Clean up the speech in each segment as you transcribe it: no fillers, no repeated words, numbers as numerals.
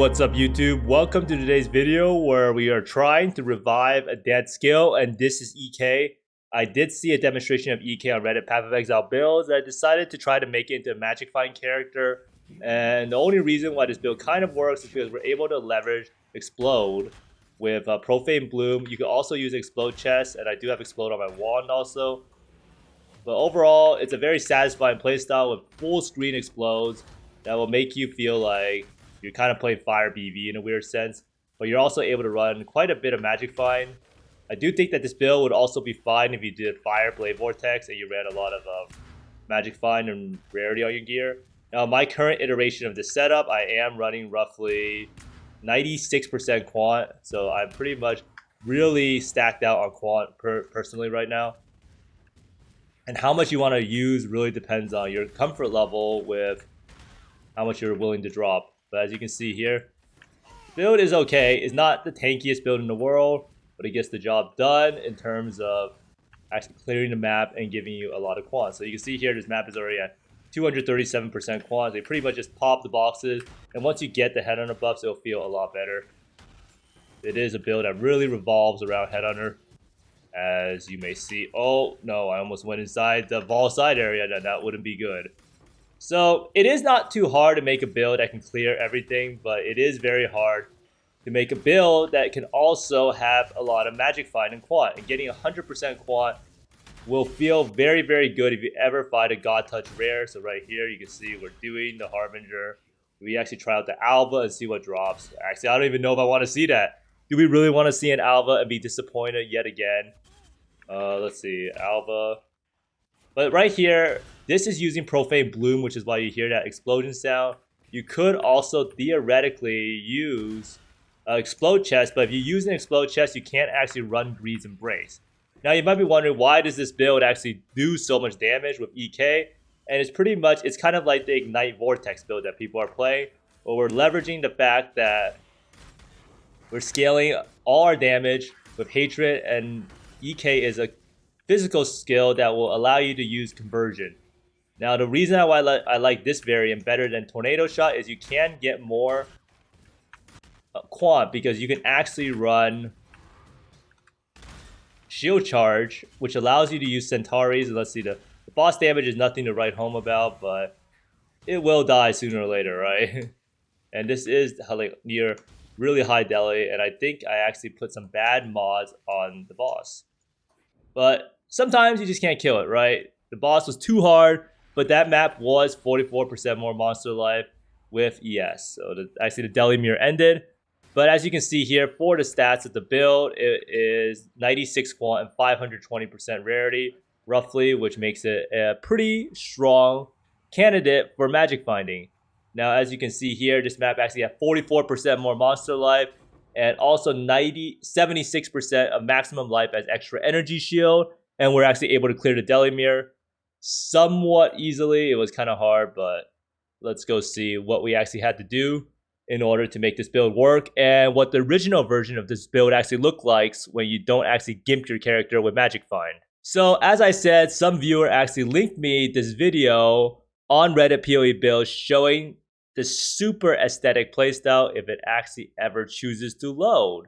What's up YouTube? Welcome to today's video where we are trying to revive a dead skill, and this is EK. I did see a demonstration of EK on Reddit Path of Exile builds. I decided to try to make it into a Magic Find character, and the only reason why this build kind of works is because we're able to leverage Explode with Profane Bloom. You can also use Explode Chest, and I do have Explode on my wand also. But overall, it's a very satisfying playstyle with full screen explodes that will make you feel like you're kind of playing Fire BV in a weird sense, but you're also able to run quite a bit of Magic Find. I do think that this build would also be fine if you did Fire Blade Vortex and you ran a lot of Magic Find and Rarity on your gear. Now, my current iteration of this setup, I am running roughly 96% quant, so I'm pretty much really stacked out on quant personally right now. And how much you want to use really depends on your comfort level with how much you're willing to drop. But as you can see here, the build is okay. It's not the tankiest build in the world, but it gets the job done in terms of actually clearing the map and giving you a lot of quant. So you can see here, this map is already at 237% quant. They pretty much just pop the boxes, and once you get the Headhunter buffs, it'll feel a lot better. It is a build that really revolves around Headhunter, as you may see. Oh no, I almost went inside the Vol side area. That wouldn't be good. So it is not too hard to make a build that can clear everything, but it is very hard to make a build that can also have a lot of Magic Find and quant. And getting 100% quant will feel very, very good if you ever find a God Touch rare. So right here, you can see we're doing the Harbinger. We actually try out the Alva and see what drops. Actually, I don't even know if I want to see that. Do we really want to see an Alva and be disappointed yet again? Let's see, Alva. But right here, this is using Profane Bloom, which is why you hear that explosion sound. You could also theoretically use Explode Chest, but if you use an Explode Chest, you can't actually run Greed's Embrace. Now you might be wondering, why does this build actually do so much damage with EK? And it's pretty much, it's kind of like the Ignite Vortex build that people are playing, where we're leveraging the fact that we're scaling all our damage with Hatred, and EK is a physical skill that will allow you to use Conversion. Now, the reason why I like this variant better than Tornado Shot is you can get more quant because you can actually run Shield Charge, which allows you to use Centauries. And let's see, the boss damage is nothing to write home about, but it will die sooner or later, right? And this is like near really high deli, and I think I actually put some bad mods on the boss. But sometimes you just can't kill it, right? The boss was too hard, but that map was 44% more monster life with ES. So actually the deli mirror ended. But as you can see here, for the stats of the build, it is 96 quant and 520% rarity, roughly, which makes it a pretty strong candidate for Magic Finding. Now, as you can see here, this map actually has 44% more monster life, and also 76% of maximum life as extra energy shield. And we're actually able to clear the deli mirror somewhat easily. It was kind of hard, but let's go see what we actually had to do in order to make this build work, and what the original version of this build actually looked like when you don't actually gimp your character with Magic Find. So as I said, some viewer actually linked me this video on Reddit PoE build showing the super aesthetic playstyle if it actually ever chooses to load.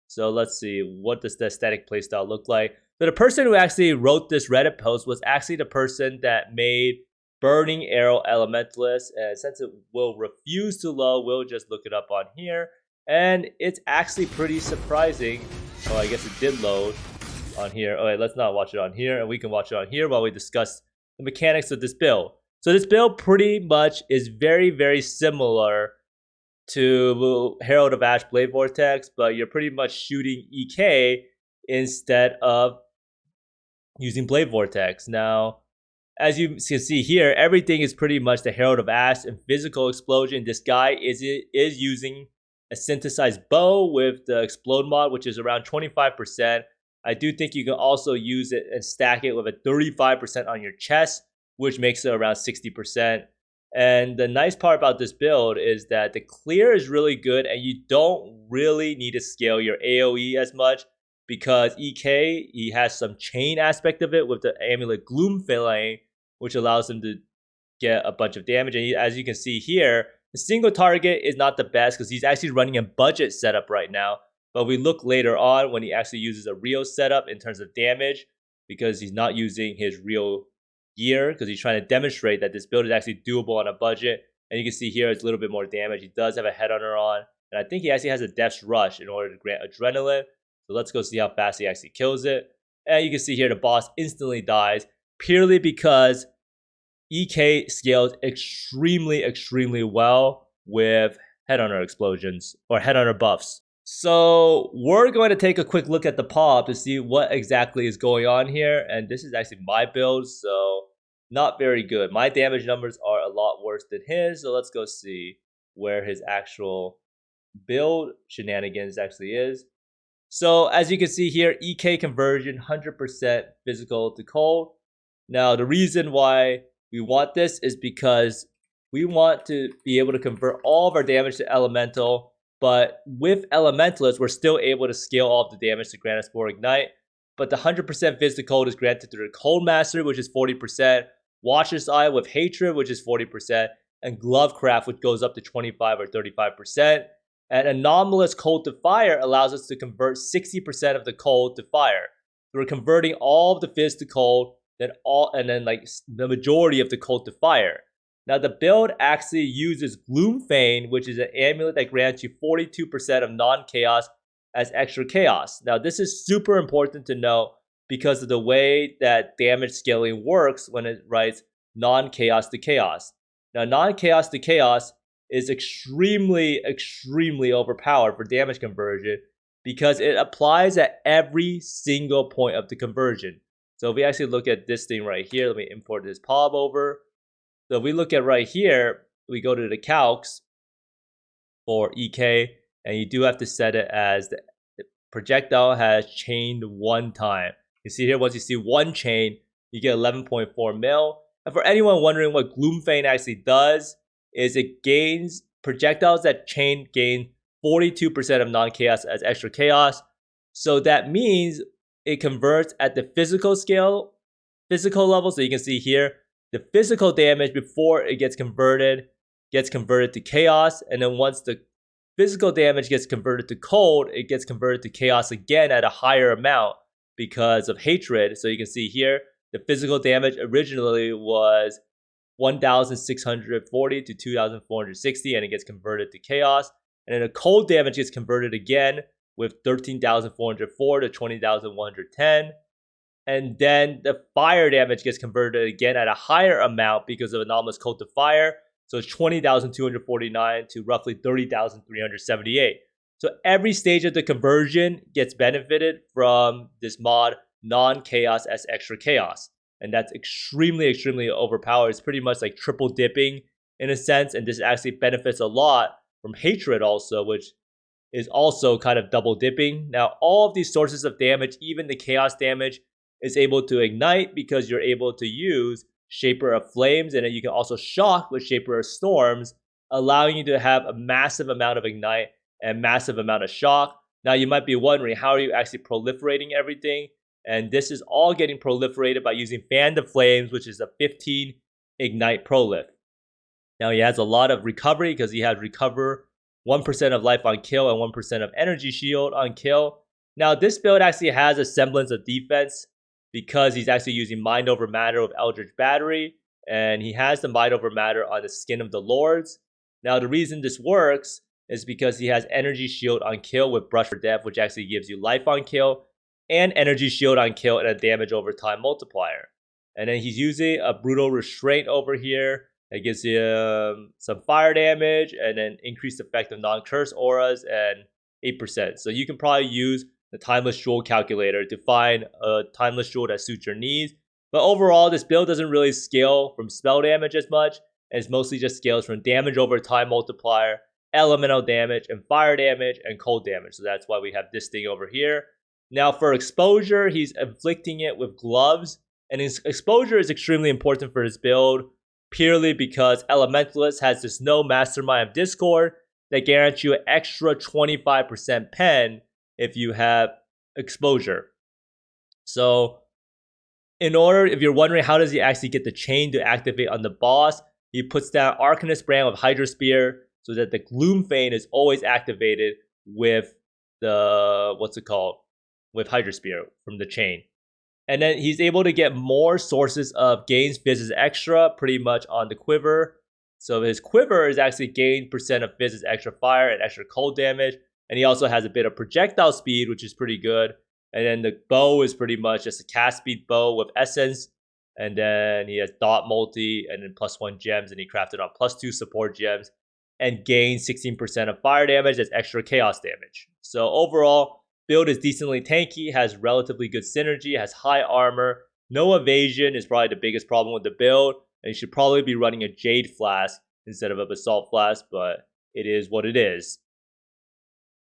So let's see, what does the aesthetic playstyle look like? So the person who actually wrote this Reddit post was actually the person that made Burning Arrow Elementalist, and since it will refuse to load, we'll just look it up on here. And it's actually pretty surprising. Oh, I guess it did load on here. All right, let's not watch it on here, and we can watch it on here while we discuss the mechanics of this build. So this build pretty much is very, very similar to Herald of Ash Blade Vortex, but you're pretty much shooting EK instead of using Blade Vortex. Now, as you can see here, everything is pretty much the Herald of Ash and physical explosion. This guy is using a synthesized bow with the Explode mod, which is around 25%. I do think you can also use it and stack it with a 35% on your chest, which makes it around 60%. And the nice part about this build is that the clear is really good, and you don't really need to scale your AoE as much, because EK, he has some chain aspect of it with the Amulet Gloom Fillet, which allows him to get a bunch of damage. And as you can see here, The single target is not the best because he's actually running a budget setup right now. But we look later on when he actually uses a real setup in terms of damage, because he's not using his real gear, because he's trying to demonstrate that this build is actually doable on a budget. And you can see here it's a little bit more damage. He does have a headhunter on, and I think he actually has a Death's Rush in order to grant adrenaline. So let's go see how fast he actually kills it. And you can see here the boss instantly dies purely because EK scales extremely well with headhunter explosions or headhunter buffs. So we're going to take a quick look at the PoE to see what exactly is going on here. And this is actually my build, so not very good. My damage numbers are a lot worse than his. So let's go see where his actual build shenanigans actually is. So as you can see here, EK conversion 100% physical to cold. Now the reason why we want this is because we want to be able to convert all of our damage to elemental, but with elementalists, we're still able to scale all of the damage to grant us more ignite. But the 100% physical cold is granted through the Cold Master, which is 40%, Watcher's Eye with Hatred, which is 40%, and Glovecraft, which goes up to 25 or 35%. And Anomalous Cold to Fire allows us to convert 60% of the cold to fire. So we're converting all of the fizz to cold, and then like the majority of the cold to fire. Now the build actually uses Gloomfane, which is an amulet that grants you 42% of non-chaos as extra chaos. Now this is super important to know because of the way that damage scaling works when it writes non-chaos to chaos. Now non-chaos to chaos is extremely overpowered for damage conversion because it applies at every single point of the conversion. So if we actually look at this thing right here, let me import this PoE over. So if we look at right here, we go to the calcs for EK, and you do have to set it as the projectile has chained one time. You see here, once you see one chain, you get 11.4 mil. And for anyone wondering what Gloomfane actually does, is it gains projectiles that chain gain 42% of non-chaos as extra chaos. So that means it converts at the physical level. So you can see here, the physical damage before it gets converted to chaos. And then once the physical damage gets converted to cold, it gets converted to chaos again at a higher amount because of hatred. So you can see here, the physical damage originally was 1,640 to 2,460, and it gets converted to chaos. And then the cold damage gets converted again with 13,404 to 20,110. And then the fire damage gets converted again at a higher amount because of anomalous cold to fire. So it's 20,249 to roughly 30,378. So every stage of the conversion gets benefited from this mod, non-chaos as extra chaos. And that's extremely overpowered. It's pretty much like triple dipping in a sense. And this actually benefits a lot from hatred also, which is also kind of double dipping. Now, all of these sources of damage, even the chaos damage, is able to ignite because you're able to use Shaper of Flames, and then you can also shock with Shaper of Storms, allowing you to have a massive amount of ignite and massive amount of shock. Now, you might be wondering, how are you actually proliferating everything? And this is all getting proliferated by using Fan the Flames, which is a 15 ignite prolif. Now, he has a lot of recovery because he has recover 1% of life on kill and 1% of energy shield on kill. Now, this build actually has a semblance of defense because he's actually using Mind Over Matter with Eldritch Battery, and he has the Mind Over Matter on the Skin of the Lords. Now, the reason this works is because he has Energy Shield on kill with Brush for Death, which actually gives you life on kill, and Energy Shield on kill and a damage over time multiplier. And then he's using a Brutal Restraint over here. It gives you some fire damage and then increased effect of non-curse auras and 8%. So you can probably use the Timeless Jewel calculator to find a Timeless Jewel that suits your needs. But overall, this build doesn't really scale from spell damage as much. It's mostly just scales from damage over time multiplier, elemental damage, and fire damage, and cold damage. So that's why we have this thing over here. Now for exposure, he's inflicting it with gloves. And his exposure is extremely important for this build, purely because Elementalist has this no Mastermind of Discord that guarantees you an extra 25% pen if you have exposure. So if you're wondering how does he actually get the chain to activate on the boss, he puts down Arcanist Brand with Hydra Spear, so that the Gloom Feign is always activated with the, with Hydra Spear from the chain. And then he's able to get more sources of gains Fizz's extra pretty much on the quiver. So his quiver is actually gain percent of Fizz's extra fire and extra cold damage. And he also has a bit of projectile speed, which is pretty good. And then the bow is pretty much just a cast speed bow with essence. And then he has dot multi and then +1 gems. And he crafted on +2 support gems and gains 16% of fire damage. That's extra chaos damage. So overall, build is decently tanky, has relatively good synergy, has high armor. No evasion is probably the biggest problem with the build. And you should probably be running a Jade Flask instead of a Basalt Flask, but it is what it is.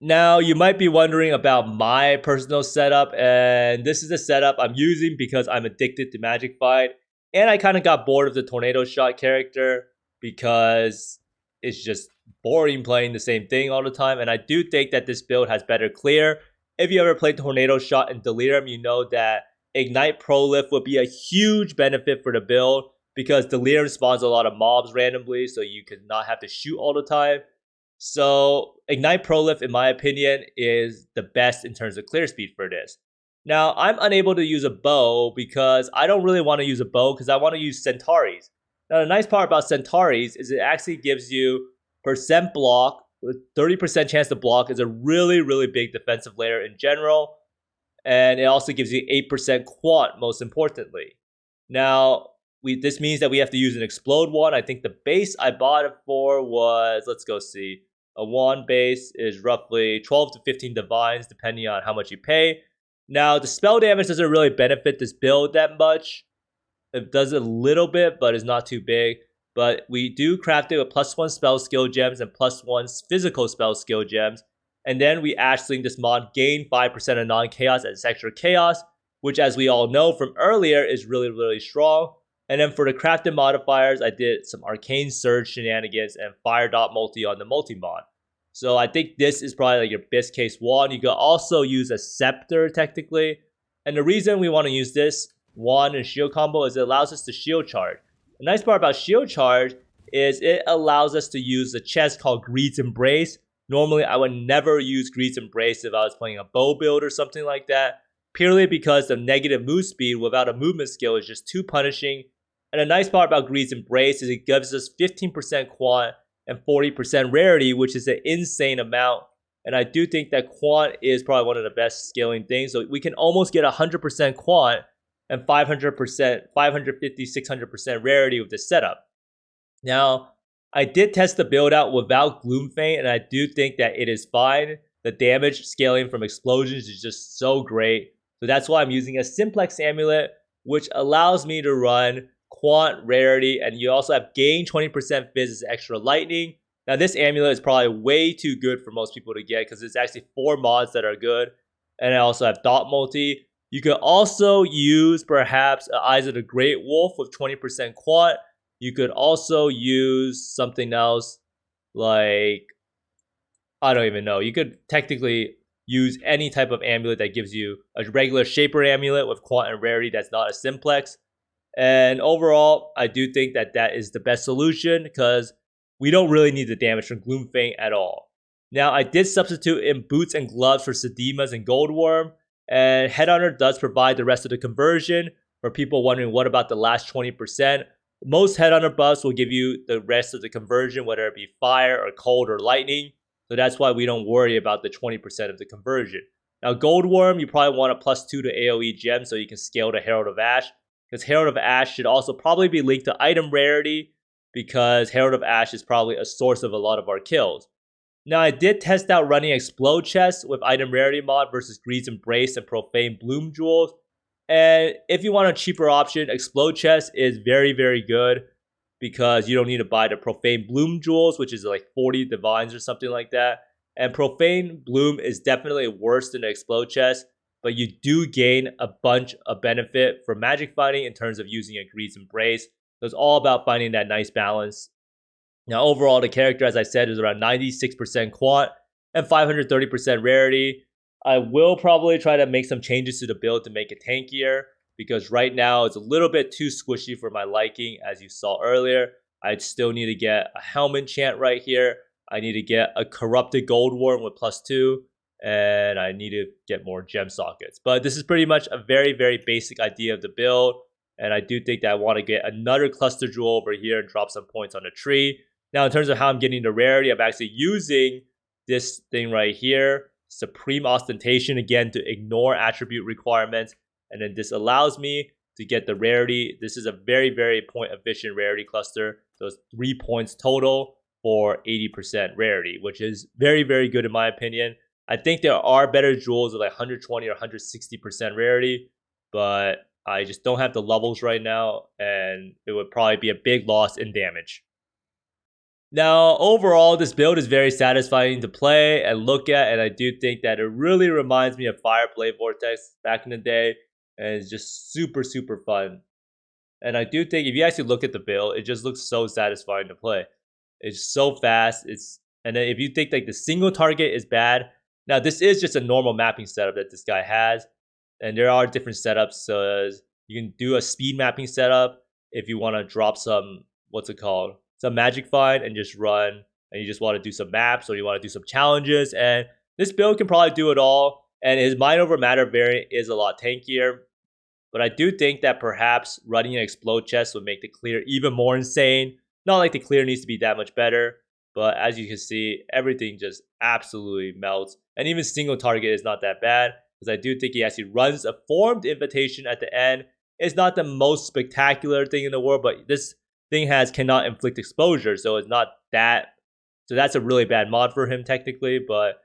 Now, you might be wondering about my personal setup, and this is the setup I'm using because I'm addicted to Magic Fight, and I kind of got bored of the Tornado Shot character because it's just boring playing the same thing all the time, and I do think that this build has better clear. If you ever played Tornado Shot and Delirium, you know that Ignite Prolift would be a huge benefit for the build because Delirium spawns a lot of mobs randomly, so you could not have to shoot all the time. So Ignite Prolift, in my opinion, is the best in terms of clear speed for this. Now, I'm unable to use a bow because I don't really want to use a bow because I want to use Centaurs. Now, the nice part about Centaurs is it actually gives you percent block with 30% chance to block is a really, really big defensive layer in general. And it also gives you 8% quant, most importantly. Now, this means that we have to use an explode one. I think the base I bought it for was, let's go see. A wand base is roughly 12 to 15 divines, depending on how much you pay. Now, the spell damage doesn't really benefit this build that much. It does a little bit, but it's not too big. But we do craft it with +1 spell skill gems and +1 physical spell skill gems. And then we Ashling this mod, gain 5% of non-chaos as extra chaos, which as we all know from earlier is really, really strong. And then for the crafted modifiers, I did some Arcane Surge shenanigans and Fire Dot Multi on the multi-mod. So I think this is probably like your best case wand. You could also use a Scepter technically. And the reason we want to use this wand and shield combo is it allows us to shield charge. The nice part about shield charge is it allows us to use a chest called Greed's Embrace. Normally, I would never use Greed's Embrace if I was playing a bow build or something like that, purely because the negative move speed without a movement skill is just too punishing. And the nice part about Greed's Embrace is it gives us 15% quant and 40% rarity, which is an insane amount. And I do think that quant is probably one of the best scaling things. So we can almost get 100% quant and 500%, 550, 600% rarity with this setup. Now, I did test the build out without Gloom Feign, and I do think that it is fine. The damage scaling from explosions is just so great. So that's why I'm using a Simplex Amulet, which allows me to run Quant, Rarity, and you also have gain 20% Fizz as extra lightning. Now this amulet is probably way too good for most people to get because it's actually 4 mods that are good. And I also have Dot Multi. You could also use perhaps Eyes of the Great Wolf with 20% Quant. You could also use something else like, I don't even know. You could technically use any type of amulet that gives you a regular Shaper amulet with Quant and Rarity that's not a Simplex. And overall, I do think that that is the best solution because we don't really need the damage from Gloom Feign at all. Now, I did substitute in boots and gloves for Sedemas and Goldworm, and Headhunter does provide the rest of the conversion. For people wondering what about the last 20%, most Headhunter buffs will give you the rest of the conversion, whether it be fire or cold or lightning. So that's why we don't worry about the 20% of the conversion. Now, Goldworm, you probably want a +2 to AoE gem so you can scale to Herald of Ash, because Herald of Ash should also probably be linked to item rarity, because Herald of Ash is probably a source of a lot of our kills. Now, I did test out running Explode Chests with item rarity mod versus Greed's Embrace and Profane Bloom Jewels. And if you want a cheaper option, Explode Chest is very, very good because you don't need to buy the Profane Bloom Jewels, which is like 40 divines or something like that. And Profane Bloom is definitely worse than the Explode Chest, but you do gain a bunch of benefit from magic fighting in terms of using a Greed's Embrace. So it's all about finding that nice balance. Now, overall, the character, as I said, is around 96% quant and 530% rarity. I will probably try to make some changes to the build to make it tankier, because right now it's a little bit too squishy for my liking, as you saw earlier. I still need to get a helmet enchant right here. I need to get a corrupted gold worm with +2, and I need to get more gem sockets. But this is pretty much a very, very basic idea of the build, and I do think that I want to get another cluster jewel over here and drop some points on the tree. Now, in terms of how I'm getting the rarity, I'm actually using this thing right here, Supreme Ostentation, again, to ignore attribute requirements, and then this allows me to get the rarity. This is a very, very point efficient rarity cluster. So it's 3 points total for 80% rarity, which is very, very good in my opinion. I think there are better jewels with like 120 or 160% rarity, but I just don't have the levels right now, and it would probably be a big loss in damage. Now, overall, this build is very satisfying to play and look at, and I do think that it really reminds me of Fireblade Vortex back in the day, and it's just super, super fun. And I do think if you actually look at the build, it just looks so satisfying to play. It's so fast. And then if you think like the single target is bad, now this is just a normal mapping setup that this guy has, and there are different setups. So you can do a speed mapping setup if you want to drop some some magic find and just run, and you just want to do some maps or you want to do some challenges. And this build can probably do it all. And his Mind Over Matter variant is a lot tankier. But I do think that perhaps running an explode chest would make the clear even more insane. Not like the clear needs to be that much better, but as you can see, everything just absolutely melts. And even single target is not that bad, because I do think he actually runs a formed invitation at the end. It's not the most spectacular thing in the world, but this thing cannot inflict exposure, so it's not that. So that's a really bad mod for him technically, but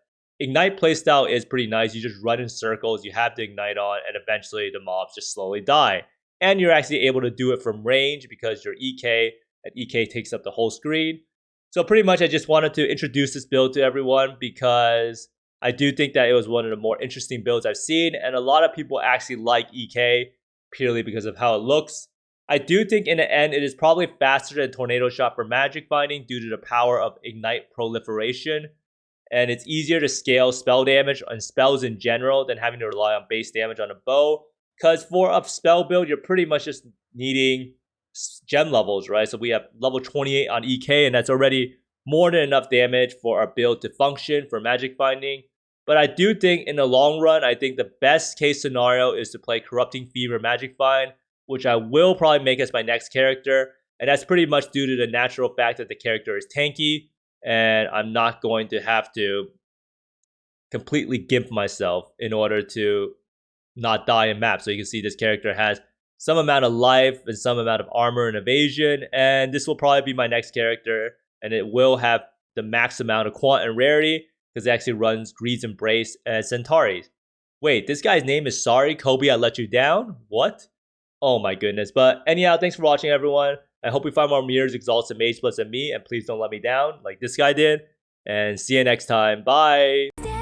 Ignite playstyle is pretty nice. You just run in circles, you have the Ignite on, and eventually the mobs just slowly die. And you're actually able to do it from range because your EK, and EK takes up the whole screen. So pretty much I just wanted to introduce this build to everyone because I do think that it was one of the more interesting builds I've seen, and a lot of people actually like EK purely because of how it looks. I do think in the end it is probably faster than Tornado Shot for magic finding due to the power of Ignite proliferation. And it's easier to scale spell damage on spells in general than having to rely on base damage on a bow. Because for a spell build, you're pretty much just needing gem levels, right? So we have level 28 on EK, and that's already more than enough damage for our build to function for magic finding. But I do think in the long run, I think the best case scenario is to play Corrupting Fever Magic Find, which I will probably make as my next character. And that's pretty much due to the natural fact that the character is tanky, and I'm not going to have to completely gimp myself in order to not die in map. So you can see this character has some amount of life and some amount of armor and evasion, and this will probably be my next character, and it will have the max amount of quant and rarity because it actually runs Greed's Embrace and Centauri. Wait, this guy's name is Sorry Kobe I Let You Down? What? Oh my goodness. But anyhow, thanks for watching everyone. I hope we find more Mirrors, Exalts, and Mage Splits than me, and please don't let me down like this guy did. And see you next time. Bye!